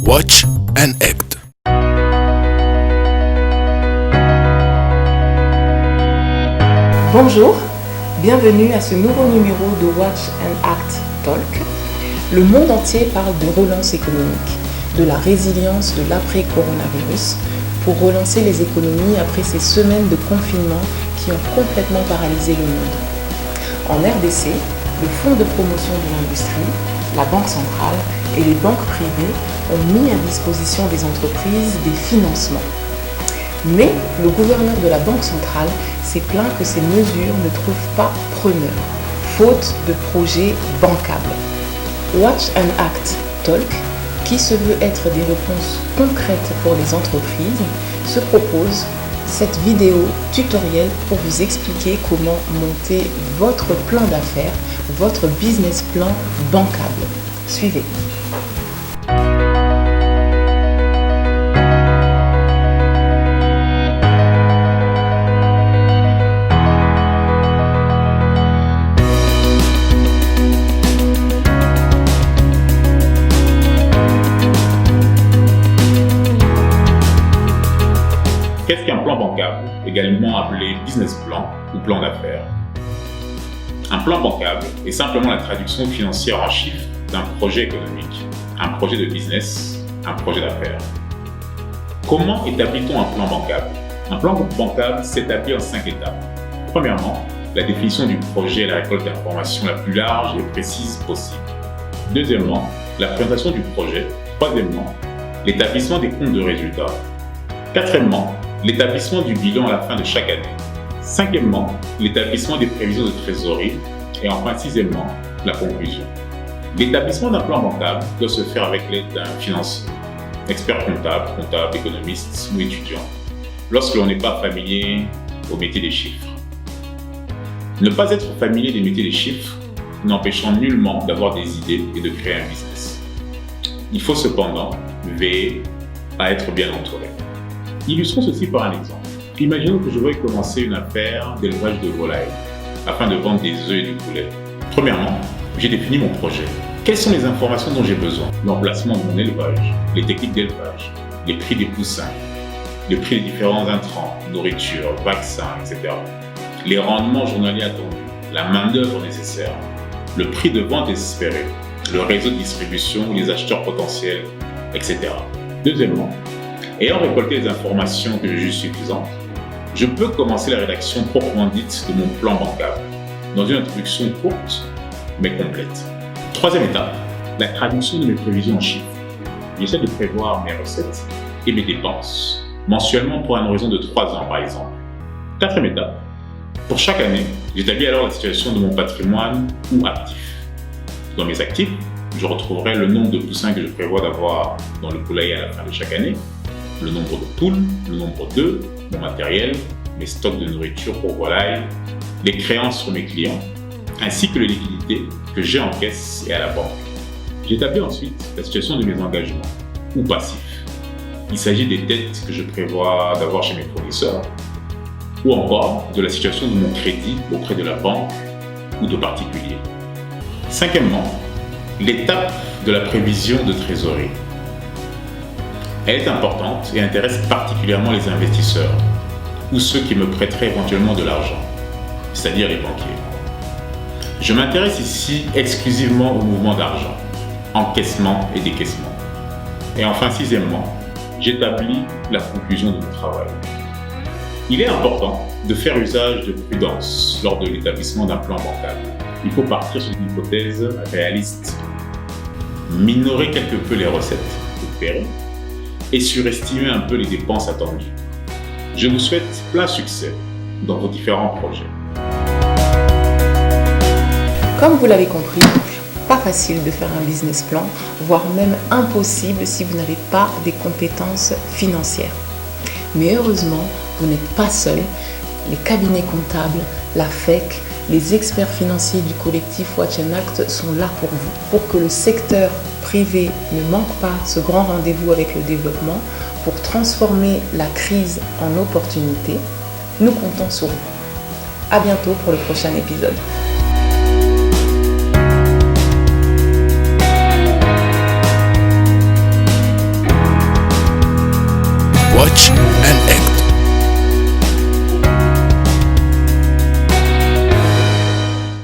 Watch and Act. Bonjour, bienvenue à ce nouveau numéro de Watch and Act Talk. Le monde entier parle de relance économique, de la résilience de l'après-coronavirus pour relancer les économies après ces semaines de confinement qui ont complètement paralysé le monde. En RDC, le Fonds de promotion de l'industrie, la Banque centrale et les banques privées ont mis à disposition des entreprises des financements. Mais le gouverneur de la Banque centrale s'est plaint que ces mesures ne trouvent pas preneur, faute de projets bancables. Watch and Act Talk, qui se veut être des réponses concrètes pour les entreprises, se propose cette vidéo tutoriel pour vous expliquer comment monter votre plan d'affaires, votre business plan bancable. Suivez. Qu'est-ce qu'un plan bancable, également appelé business plan ou plan d'affaires? Un plan bancable est simplement la traduction financière en chiffres d'un projet économique, un projet de business, un projet d'affaires. Comment établit-on un plan bancable? Un plan bancable s'établit en 5 étapes. Premièrement, la définition du projet et la récolte d'informations la plus large et précise possible. Deuxièmement, la présentation du projet. Troisièmement, l'établissement des comptes de résultats. Quatrièmement, l'établissement du bilan à la fin de chaque année. Cinquièmement, l'établissement des prévisions de trésorerie. Et enfin, sixièmement, la conclusion. L'établissement d'un plan bancable doit se faire avec l'aide d'un financier, expert comptable, économiste ou étudiant, lorsque l'on n'est pas familier au métier des chiffres. Ne pas être familier des métiers des chiffres n'empêchant nullement d'avoir des idées et de créer un business. Il faut cependant veiller à être bien entouré. Illustrons ceci par un exemple. Imaginons que je veuille commencer une affaire d'élevage de volailles afin de vendre des œufs et du poulet. Premièrement, j'ai défini mon projet. Quelles sont les informations dont j'ai besoin? L'emplacement de mon élevage, les techniques d'élevage, les prix des poussins, le prix des différents intrants, nourriture, vaccins, etc. Les rendements journaliers attendus, la main-d'œuvre nécessaire, le prix de vente espéré, le réseau de distribution, les acheteurs potentiels, etc. Deuxièmement, ayant récolté les informations que je juge suffisantes, je peux commencer la rédaction proprement dite de mon plan bancable, dans une introduction courte mais complète. Troisième étape, la traduction de mes prévisions en chiffres. J'essaie de prévoir mes recettes et mes dépenses, mensuellement pour un horizon de 3 ans par exemple. Quatrième étape, pour chaque année, j'établis alors la situation de mon patrimoine ou actif. Dans mes actifs, je retrouverai le nombre de poussins que je prévois d'avoir dans le poulailler à la fin de chaque année, le nombre de poules, le nombre d'œufs, mon matériel, mes stocks de nourriture pour volailles, les créances sur mes clients, ainsi que les liquidités que j'ai en caisse et à la banque. J'établis ensuite la situation de mes engagements, ou passifs. Il s'agit des dettes que je prévois d'avoir chez mes fournisseurs, ou encore de la situation de mon crédit auprès de la banque ou de particuliers. Cinquièmement, l'étape de la prévision de trésorerie. Elle est importante et intéresse particulièrement les investisseurs ou ceux qui me prêteraient éventuellement de l'argent, c'est-à-dire les banquiers. Je m'intéresse ici exclusivement au mouvement d'argent, encaissement et décaissement. Et enfin, sixièmement, j'établis la conclusion de mon travail. Il est important de faire usage de prudence lors de l'établissement d'un plan bancable. Il faut partir sur une hypothèse réaliste, minorer quelque peu les recettes espérées et surestimer un peu les dépenses attendues. Je vous souhaite plein succès dans vos différents projets. Comme vous l'avez compris, pas facile de faire un business plan, voire même impossible si vous n'avez pas des compétences financières. Mais heureusement, vous n'êtes pas seul. Les cabinets comptables, la FEC, les experts financiers du collectif Watch and Act sont là pour vous, pour que le secteur privé ne manque pas ce grand rendez-vous avec le développement, pour transformer la crise en opportunité. Nous comptons sur vous. À bientôt pour le prochain épisode. Watch and